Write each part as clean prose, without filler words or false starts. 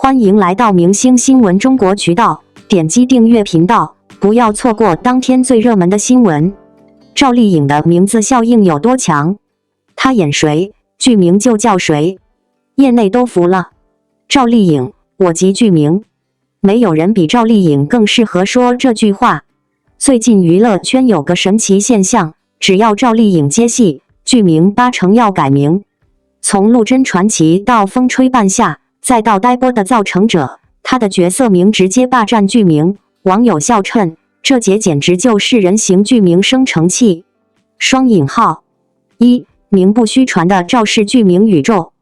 欢迎来到明星新闻中国渠道，点击订阅频道，不要错过当天最热门的新闻。赵丽颖的名字效应有多强？她演谁，剧名就叫谁，业内都服了。赵丽颖，我即剧名。没有人比赵丽颖更适合说这句话。最近娱乐圈有个神奇现象，只要赵丽颖接戏，剧名八成要改名。从《陆贞传奇》到《风吹半夏》，再到待播的《造成者》，她的角色名直接霸占剧名。网友笑称，这节简直就是人形剧名生成器。双引号一，名不虚传的赵氏剧名宇宙。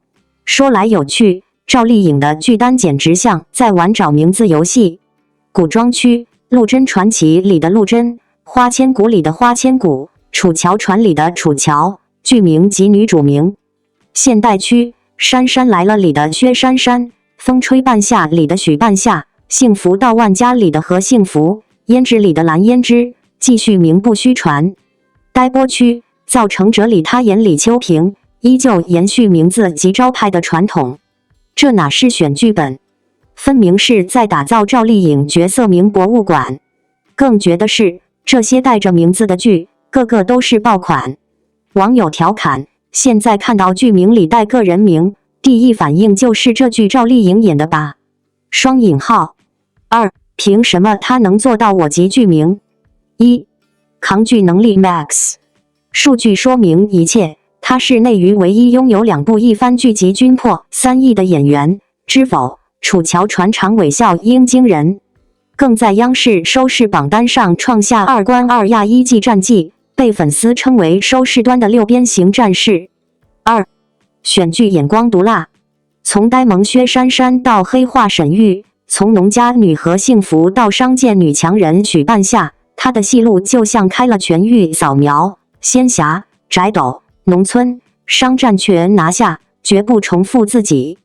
说来有趣，赵丽颖的剧单简直像在玩找名字游戏。古装区，《陆贞传奇》里的陆贞，花千骨里的花千骨，楚乔传里的楚乔，剧名及女主名。现代区，《杉杉来了》里的薛杉杉，风吹半夏里的许半夏，幸福到万家里的何幸福，胭脂里的蓝胭脂，继续名不虚传。待播区，《造成者》里她演李秋萍，依旧延续名字及招牌的传统。这哪是选剧本，分明是在打造赵丽颖角色名博物馆。更绝的是，这些带着名字的剧，个个都是爆款。网友调侃，现在看到剧名里带个人名，第一反应就是这剧赵丽颖演的吧？双引号二，凭什么她能做到我即剧名？一，扛剧能力 max。数据说明一切，她是内娱唯一拥有2部一番剧集均破3亿的演员，知否？楚乔传长尾效应惊人，更在央视收视榜单上创下2关2亚1季战绩，被粉丝称为收视端的6边形战士。二，选剧眼光毒辣，从呆萌薛杉杉到黑化沈玉，从农家女何幸福到商界女强人许半夏，她的戏路就像开了全域扫描，仙侠、宅斗、农村、商战全拿下，绝不重复自己。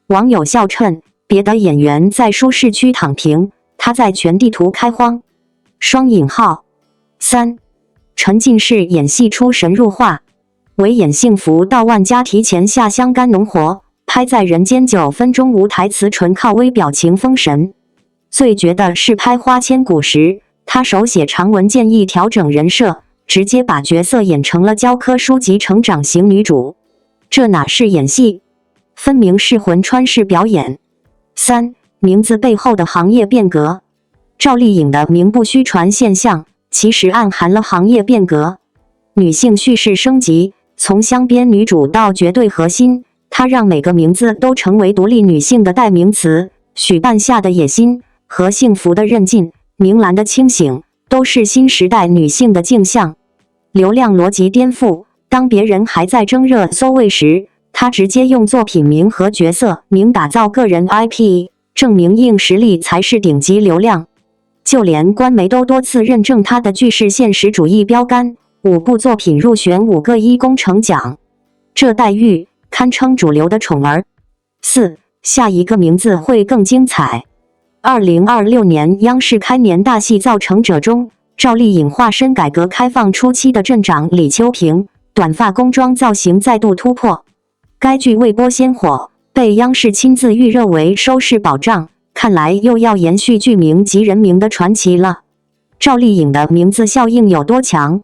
网友笑称，别的演员在舒适区躺平，她在全地图开荒。双引号三，沉浸式演戏出神入化，唯演幸福到万家提前下乡干农活，拍在人间9分钟无台词，纯靠微表情封神。最绝的是拍花千骨时，他手写长文建议调整人设，直接把角色演成了教科书级成长型女主。这哪是演戏，分明是魂穿式表演。三，名字背后的行业变革。赵丽颖的名不虚传现象，其实暗含了行业变革。女性叙事升级，从镶边女主到绝对核心，她让每个名字都成为独立女性的代名词。许半夏的野心，何幸福的韧劲，明兰的清醒，都是新时代女性的镜像。流量逻辑颠覆，当别人还在争热搜位时，她直接用作品名和角色名打造个人 IP， 证明硬实力才是顶级流量。就连官媒都多次认证她的剧是现实主义标杆，5部作品入选5个1工程奖，这待遇堪称主流的宠儿。四，下一个名字会更精彩。2026年央视开年大戏《造成者》中，赵丽颖化身改革开放初期的镇长李秋萍，短发工装造型再度突破。该剧未播先火，被央视亲自预热为收视保障，看来又要延续剧名及人名的传奇了。赵丽颖的名字效应有多强？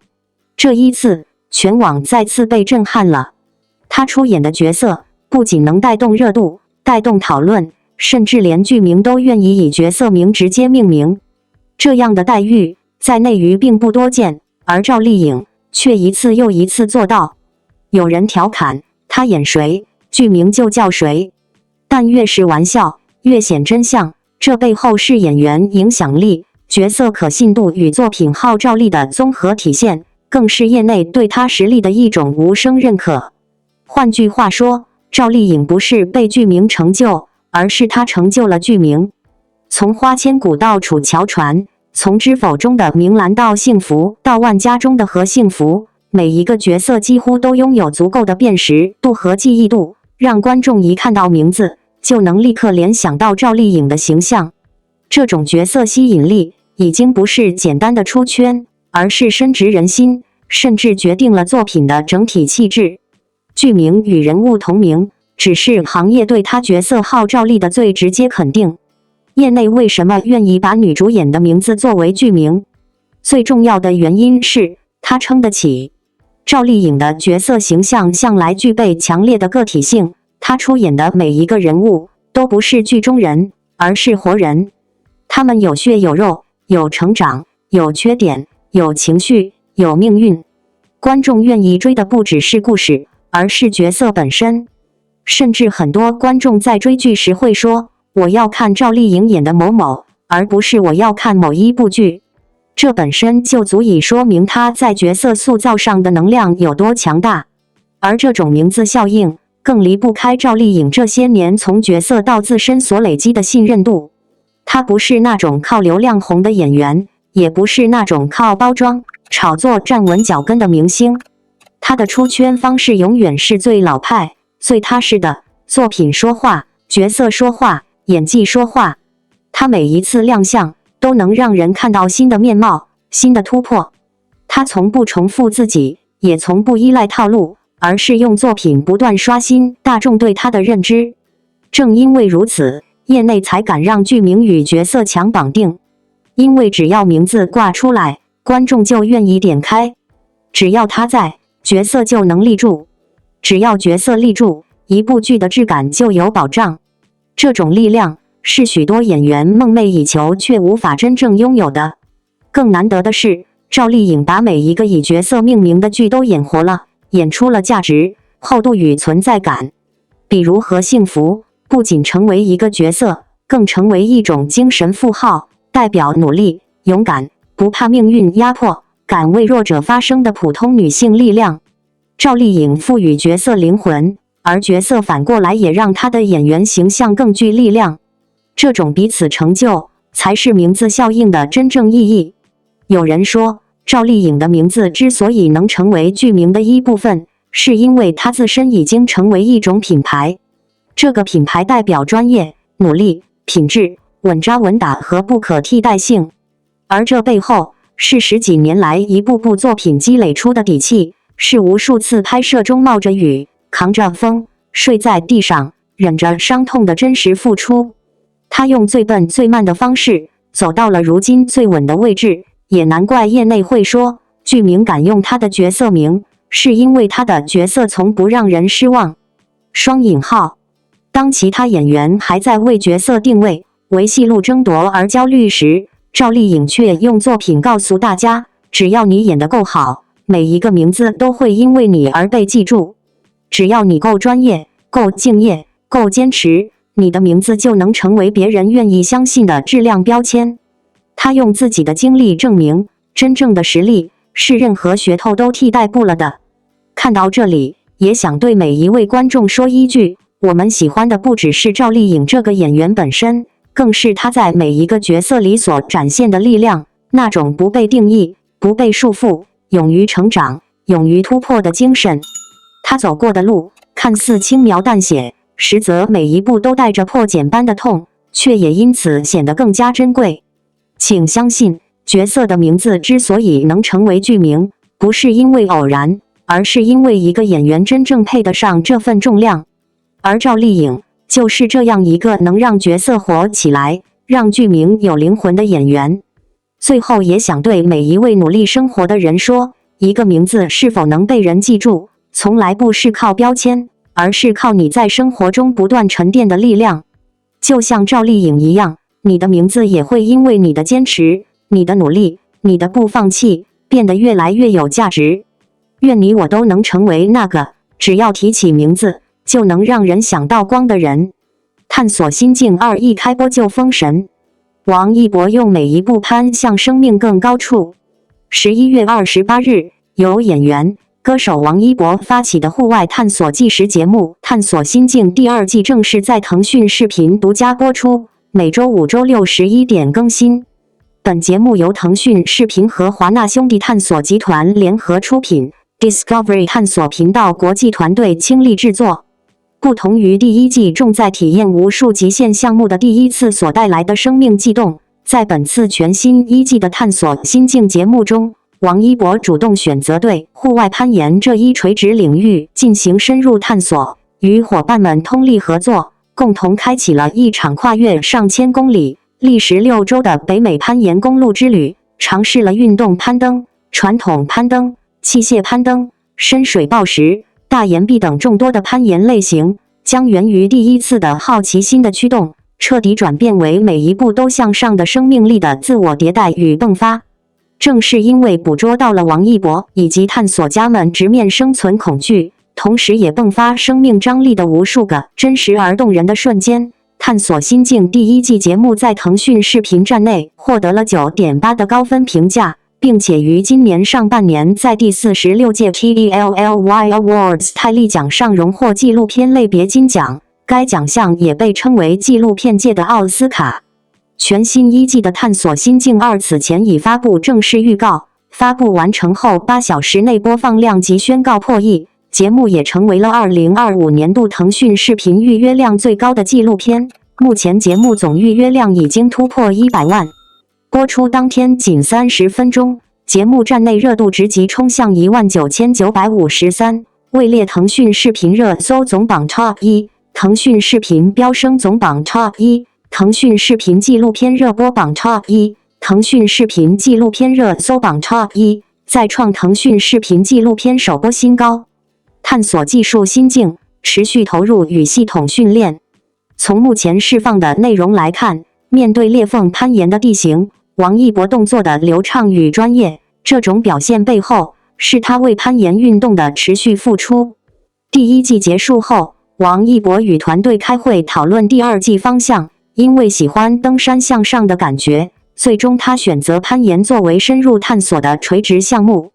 这一次，全网再次被震撼了。她出演的角色不仅能带动热度、带动讨论，甚至连剧名都愿意以角色名直接命名。这样的待遇在内娱并不多见，而赵丽颖却一次又一次做到。有人调侃，她演谁，剧名就叫谁。但越是玩笑，越显真相，这背后是演员影响力、角色可信度与作品号召力的综合体现，更是业内对她实力的一种无声认可。换句话说，赵丽颖不是被剧名成就，而是她成就了剧名。从花千骨到楚乔传，从知否中的明兰到幸福，到万家中的何幸福，每一个角色几乎都拥有足够的辨识度和记忆度，让观众一看到名字就能立刻联想到赵丽颖的形象。这种角色吸引力已经不是简单的出圈，而是深植人心，甚至决定了作品的整体气质。剧名与人物同名，只是行业对她角色号召力的最直接肯定。业内为什么愿意把女主演的名字作为剧名？最重要的原因是她撑得起。赵丽颖的角色形象向来具备强烈的个体性，她出演的每一个人物都不是剧中人，而是活人。他们有血有肉，有成长，有缺点，有情绪，有命运。观众愿意追的不只是故事，而是角色本身。甚至很多观众在追剧时会说，我要看赵丽颖演的某某，而不是我要看某一部剧。这本身就足以说明她在角色塑造上的能量有多强大。而这种名字效应更离不开赵丽颖这些年从角色到自身所累积的信任度。她不是那种靠流量红的演员，也不是那种靠包装炒作站稳脚跟的明星。她的出圈方式永远是最老派、最踏实的，作品说话，角色说话，演技说话。她每一次亮相都能让人看到新的面貌，新的突破。她从不重复自己，也从不依赖套路，而是用作品不断刷新大众对她的认知。正因为如此，业内才敢让剧名与角色强绑定。因为只要名字挂出来，观众就愿意点开。只要她在，角色就能立住。只要角色立住，一部剧的质感就有保障。这种力量是许多演员梦寐以求却无法真正拥有的。更难得的是，赵丽颖把每一个以角色命名的剧都演活了，演出了价值、厚度与存在感。比如何幸福，不仅成为一个角色，更成为一种精神符号，代表努力、勇敢、不怕命运压迫、敢为弱者发声的普通女性力量。赵丽颖赋予角色灵魂，而角色反过来也让她的演员形象更具力量。这种彼此成就，才是名字效应的真正意义。有人说，赵丽颖的名字之所以能成为剧名的一部分，是因为她自身已经成为一种品牌。这个品牌代表专业、努力、品质、稳扎稳打和不可替代性。而这背后，是十几年来一部部作品积累出的底气，是无数次拍摄中冒着雨、扛着风、睡在地上、忍着伤痛的真实付出。他用最笨最慢的方式走到了如今最稳的位置，也难怪业内会说，剧名敢用他的角色名，是因为他的角色从不让人失望。双引号。当其他演员还在为角色定位、为戏路争夺而焦虑时，赵丽颖却用作品告诉大家，只要你演得够好，每一个名字都会因为你而被记住。只要你够专业、够敬业、够坚持，你的名字就能成为别人愿意相信的质量标签。她用自己的经历证明，真正的实力是任何噱头都替代不了的。看到这里，也想对每一位观众说一句，我们喜欢的不只是赵丽颖这个演员本身，更是她在每一个角色里所展现的力量，那种不被定义、不被束缚、勇于成长、勇于突破的精神。她走过的路看似轻描淡写，实则每一步都带着破茧般的痛，却也因此显得更加珍贵。请相信，角色的名字之所以能成为剧名，不是因为偶然，而是因为一个演员真正配得上这份重量。而赵丽颖就是这样一个能让角色活起来，让剧名有灵魂的演员。最后也想对每一位努力生活的人说，一个名字是否能被人记住，从来不是靠标签，而是靠你在生活中不断沉淀的力量。就像赵丽颖一样，你的名字也会因为你的坚持、你的努力、你的不放弃，变得越来越有价值。愿你我都能成为那个只要提起名字就能让人想到光的人。探索心境2一开播就封神，王一博用每一步攀向生命更高处。11月28日，由演员、歌手王一博发起的户外探索纪实节目《探索心境》第2季正式在腾讯视频独家播出，每周5、周6 11点更新。本节目由腾讯视频和华纳兄弟探索集团联合出品， Discovery 探索频道国际团队倾力制作。不同于第1季重在体验无数极限项目的第一次所带来的生命悸动，在本次全新1季的探索心境节目中，王一博主动选择对户外攀岩这一垂直领域进行深入探索，与伙伴们通力合作，共同开启了一场跨越上千公里、历时6周的北美攀岩公路之旅，尝试了运动攀登、传统攀登、器械攀登、深水抱石、大岩壁等众多的攀岩类型，将源于第一次的好奇心的驱动，彻底转变为每一步都向上的生命力的自我迭代与迸发。正是因为捕捉到了王一博以及探索家们直面生存恐惧，同时也迸发生命张力的无数个真实而动人的瞬间，探索心境第1季节目在腾讯视频站内获得了 9.8 的高分评价，并且于今年上半年在第46届 TELLY Awards 泰利奖上荣获纪录片类别金奖，该奖项也被称为纪录片界的奥斯卡。全新1季的探索心境2此前已发布正式预告，发布完成后8小时内播放量即宣告破亿，节目也成为了2025年度腾讯视频预约量最高的纪录片，目前节目总预约量已经突破100万。播出当天仅30分钟，节目站内热度直急冲向19953，位列腾讯视频热搜总榜 Top 1，腾讯视频飙升总榜 Top 1，腾讯视频纪录片热播榜 Top 1，腾讯视频纪录片热搜榜 Top 1，再创腾讯视频纪录片首播新高。探索技术心境，持续投入与系统训练。从目前释放的内容来看，面对裂缝攀岩的地形，王一博动作的流畅与专业，这种表现背后是他为攀岩运动的持续付出。第1季结束后，王一博与团队开会讨论第2季方向，因为喜欢登山向上的感觉，最终他选择攀岩作为深入探索的垂直项目。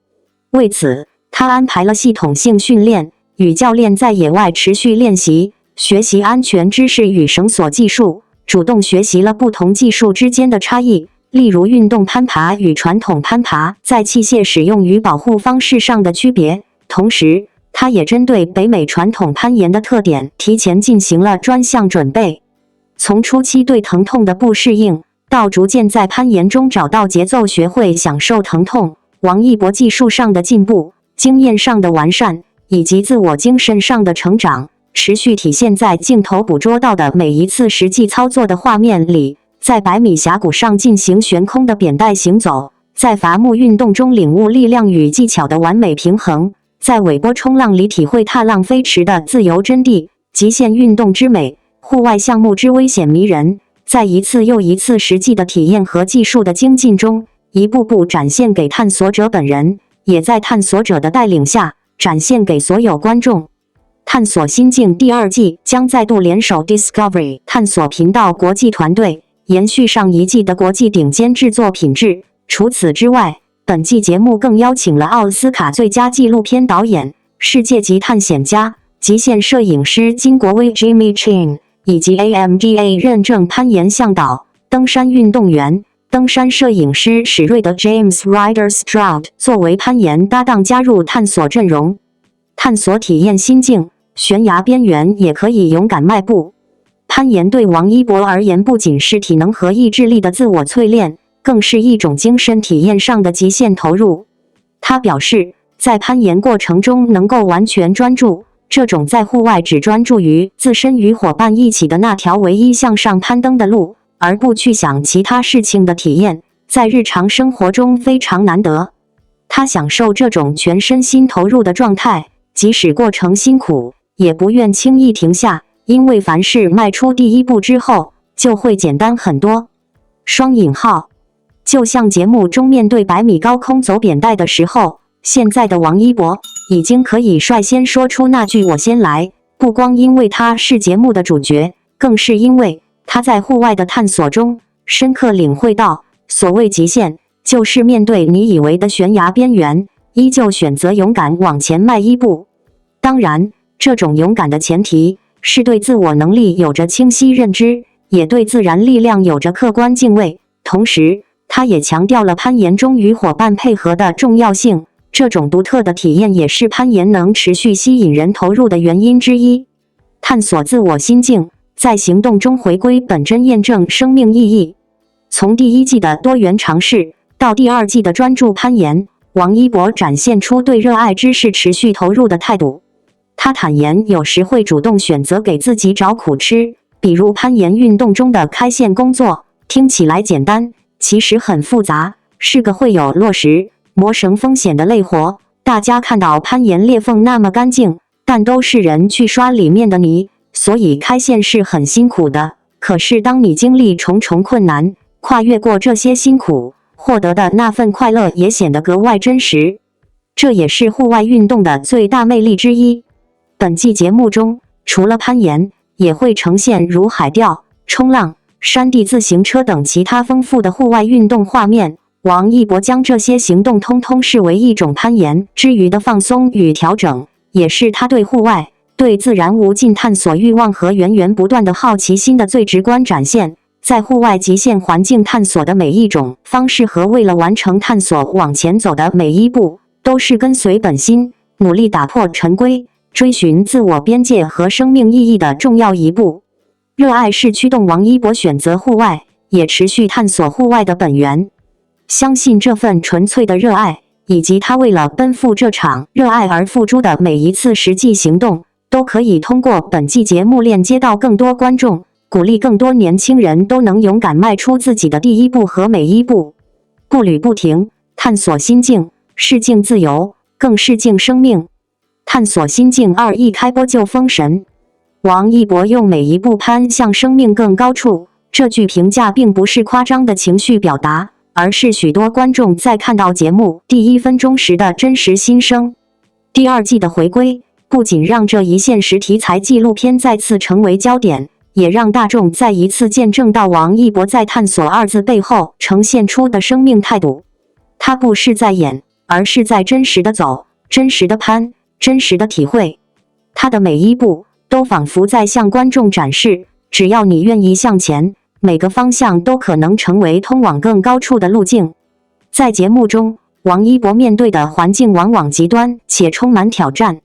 为此，他安排了系统性训练，与教练在野外持续练习，学习安全知识与绳索技术，主动学习了不同技术之间的差异，例如运动攀爬与传统攀爬在器械使用与保护方式上的区别。同时，他也针对北美传统攀岩的特点提前进行了专项准备。从初期对疼痛的不适应，到逐渐在攀岩中找到节奏，学会享受疼痛，王一博技术上的进步、经验上的完善，以及自我精神上的成长，持续体现在镜头捕捉到的每一次实际操作的画面里。在100米峡谷上进行悬空的扁带行走，在伐木运动中领悟力量与技巧的完美平衡，在尾波冲浪里体会踏浪飞驰的自由真谛，极限运动之美，户外项目之危险迷人，在一次又一次实际的体验和技术的精进中，一步步展现给探索者本人，也在探索者的带领下展现给所有观众。探索心境第2季将再度联手 Discovery 探索频道国际团队，延续上1季的国际顶尖制作品质。除此之外，本季节目更邀请了奥斯卡最佳纪录片导演、世界级探险家、极限摄影师金国威 Jimmy Chin， 以及 AMDA 认证攀岩向导、登山运动员、登山摄影师史瑞德 James Ryder Stroud 作为攀岩搭档加入探索阵容。探索体验心境，悬崖边缘也可以勇敢迈步。攀岩对王一博而言，不仅是体能和意志力的自我淬炼，更是一种精神体验上的极限投入。他表示，在攀岩过程中能够完全专注，这种在户外只专注于自身与伙伴一起的那条唯一向上攀登的路，而不去想其他事情的体验，在日常生活中非常难得。他享受这种全身心投入的状态，即使过程辛苦，也不愿轻易停下，因为凡事迈出第一步之后，就会简单很多。双引号，就像节目中面对100米高空走扁带的时候，现在的王一博已经可以率先说出那句“我先来”，不光因为他是节目的主角，更是因为他在户外的探索中深刻领会到，所谓极限，就是面对你以为的悬崖边缘，依旧选择勇敢往前迈一步。当然，这种勇敢的前提是对自我能力有着清晰认知，也对自然力量有着客观敬畏。同时，他也强调了攀岩中与伙伴配合的重要性，这种独特的体验也是攀岩能持续吸引人投入的原因之一。探索自我心境，在行动中回归本真，验证生命意义。从第1季的多元尝试到第2季的专注攀岩，王一博展现出对热爱知识持续投入的态度。他坦言，有时会主动选择给自己找苦吃，比如攀岩运动中的开线工作，听起来简单，其实很复杂，是个会有落石、磨绳风险的累活。大家看到攀岩裂缝那么干净，但都是人去刷里面的泥，所以开线是很辛苦的。可是当你经历重重困难，跨越过这些辛苦，获得的那份快乐也显得格外真实。这也是户外运动的最大魅力之一。本季节目中，除了攀岩，也会呈现如海钓、冲浪、山地自行车等其他丰富的户外运动画面。王一博将这些行动通通视为一种攀岩之余的放松与调整，也是他对户外、对自然无尽探索欲望和源源不断的好奇心的最直观展现。在户外极限环境探索的每一种方式和为了完成探索往前走的每一步，都是跟随本心，努力打破陈规，追寻自我边界和生命意义的重要一步。热爱是驱动王一博选择户外，也持续探索户外的本源。相信这份纯粹的热爱，以及他为了奔赴这场热爱而付诸的每一次实际行动，都可以通过本季节目链接到更多观众，鼓励更多年轻人都能勇敢迈出自己的第一步和每一步，步履不停，探索心境，视境自由，更视境生命。探索心境2一开播就封神。王一博用每一步攀向生命更高处，这句评价并不是夸张的情绪表达，而是许多观众在看到节目第1分钟时的真实心声。第2季的回归，不仅让这一现实题材纪录片再次成为焦点，也让大众再一次见证到王一博在探索2字背后呈现出的生命态度。他不是在演，而是在真实的走，真实的攀，真实的体会。他的每一步都仿佛在向观众展示，只要你愿意向前，每个方向都可能成为通往更高处的路径。在节目中，王一博面对的环境往往极端且充满挑战，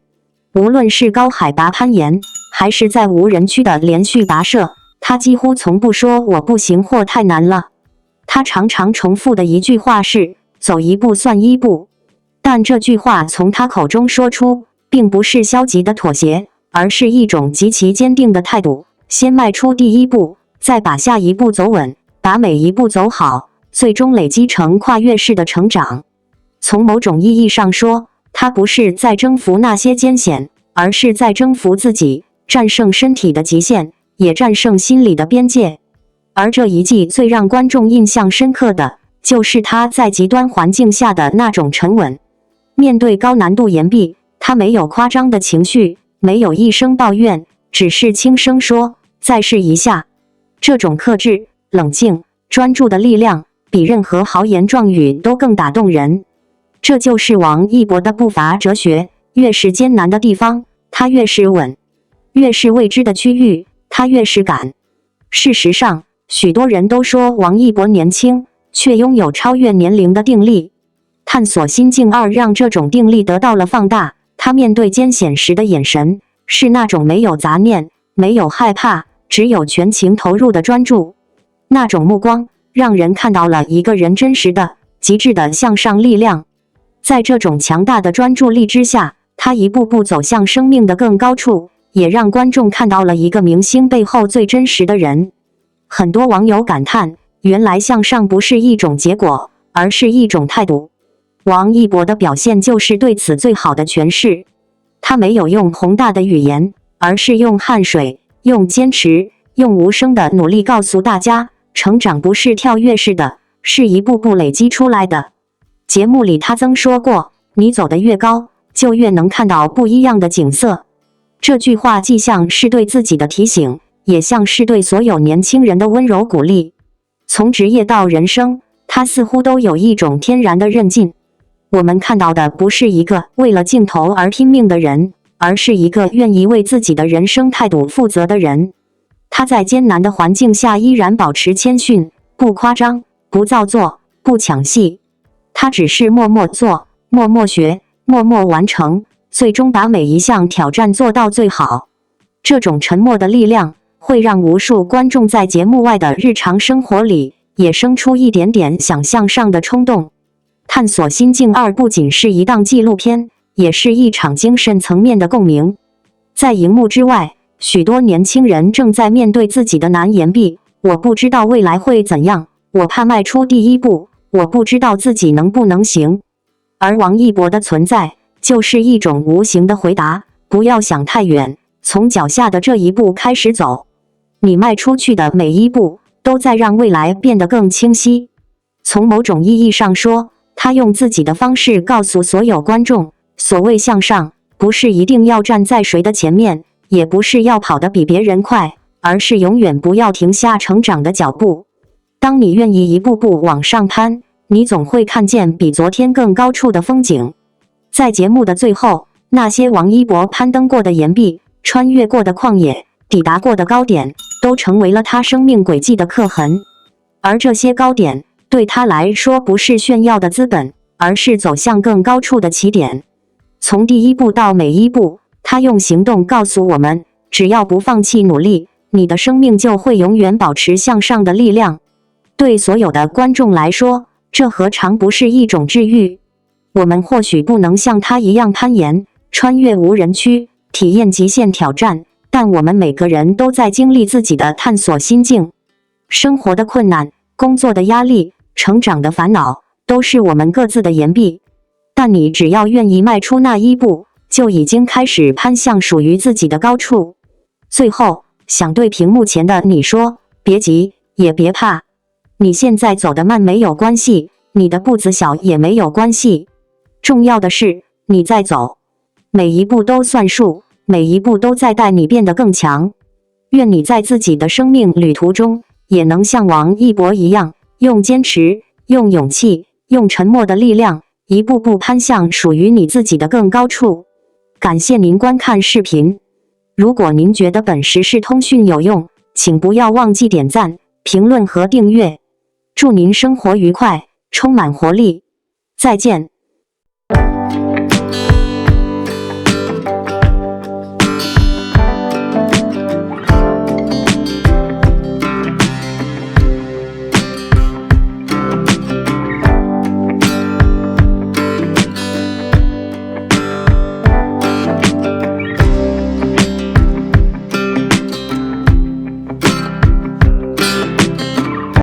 无论是高海拔攀岩，还是在无人区的连续跋涉，他几乎从不说我不行或太难了。他常常重复的一句话是走一步算一步，但这句话从他口中说出，并不是消极的妥协，而是一种极其坚定的态度。先迈出第一步，再把下一步走稳，把每一步走好，最终累积成跨越式的成长。从某种意义上说，他不是在征服那些艰险，而是在征服自己，战胜身体的极限，也战胜心理的边界。而这一季最让观众印象深刻的，就是他在极端环境下的那种沉稳。面对高难度岩壁，他没有夸张的情绪，没有一声抱怨，只是轻声说再试一下。这种克制、冷静、专注的力量，比任何豪言壮语都更打动人。这就是王一博的步伐哲学，越是艰难的地方，他越是稳；越是未知的区域，他越是敢。事实上，许多人都说王一博年轻，却拥有超越年龄的定力。探索心境2让这种定力得到了放大。他面对艰险时的眼神，是那种没有杂念、没有害怕，只有全情投入的专注。那种目光，让人看到了一个人真实的、极致的向上力量。在这种强大的专注力之下，他一步步走向生命的更高处，也让观众看到了一个明星背后最真实的人。很多网友感叹，原来向上不是一种结果，而是一种态度。王一博的表现就是对此最好的诠释。他没有用宏大的语言，而是用汗水、用坚持、用无声的努力告诉大家，成长不是跳跃式的，是一步步累积出来的。节目里他曾说过，你走得越高，就越能看到不一样的景色。这句话既像是对自己的提醒，也像是对所有年轻人的温柔鼓励。从职业到人生，他似乎都有一种天然的韧劲。我们看到的不是一个为了镜头而拼命的人，而是一个愿意为自己的人生态度负责的人。他在艰难的环境下依然保持谦逊，不夸张，不造作，不抢戏。他只是默默做，默默学，默默完成，最终把每一项挑战做到最好。这种沉默的力量，会让无数观众在节目外的日常生活里，也生出一点点想向上的冲动。探索心境2不仅是一档纪录片，也是一场精神层面的共鸣。在荧幕之外，许多年轻人正在面对自己的难言毕。我不知道未来会怎样，我怕迈出第一步，我不知道自己能不能行。而王一博的存在，就是一种无形的回答。不要想太远，从脚下的这一步开始走。你迈出去的每一步，都在让未来变得更清晰。从某种意义上说，他用自己的方式告诉所有观众，所谓向上，不是一定要站在谁的前面，也不是要跑得比别人快，而是永远不要停下成长的脚步。当你愿意一步步往上攀，你总会看见比昨天更高处的风景。在节目的最后，那些王一博攀登过的岩壁，穿越过的旷野，抵达过的高点，都成为了他生命轨迹的刻痕。而这些高点，对他来说不是炫耀的资本，而是走向更高处的起点。从第一步到每一步，他用行动告诉我们，只要不放弃努力，你的生命就会永远保持向上的力量。对所有的观众来说，这何尝不是一种治愈？我们或许不能像他一样攀岩，穿越无人区，体验极限挑战，但我们每个人都在经历自己的探索心境。生活的困难，工作的压力，成长的烦恼，都是我们各自的岩壁。但你只要愿意迈出那一步，就已经开始攀向属于自己的高处。最后，想对屏幕前的你说，别急，也别怕。你现在走得慢没有关系，你的步子小也没有关系。重要的是，你在走，每一步都算数，每一步都在带你变得更强。愿你在自己的生命旅途中，也能像王一博一样，用坚持，用勇气，用沉默的力量，一步步攀向属于你自己的更高处。感谢您观看视频。如果您觉得本时事通讯有用，请不要忘记点赞、评论和订阅。祝您生活愉快，充满活力。再见。